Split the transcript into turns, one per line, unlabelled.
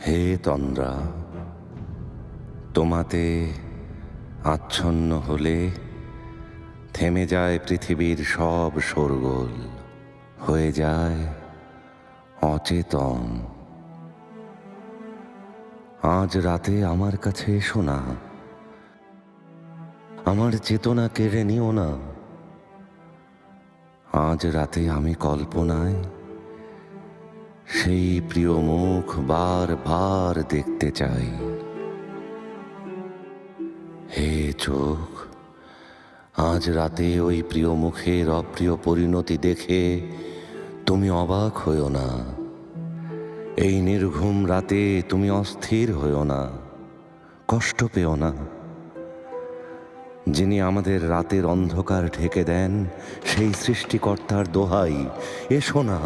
হে তন্দ্রা, তোমাতে আচ্ছন্ন হলে থেমে যায় পৃথিবীর সব শোরগোল, হয়ে যায় অচেতন। আজ রাতে আমার কাছে এসো না, আমার চেতনা কেড়ে নিও না। আজ রাতে আমি কল্পনায় সেই প্রিয় মুখ বার দেখতে চাই। হে চোখ, আজ রাতে ওই প্রিয় মুখের অপ্রিয় পরিণতি দেখে তুমি অবাক হইও না। এই নির্ঘুম রাতে তুমি অস্থির হইও না, কষ্ট পেও না। যিনি আমাদের রাতের অন্ধকার ঢেকে দেন সেই সৃষ্টিকর্তার দোহাই, এসো না।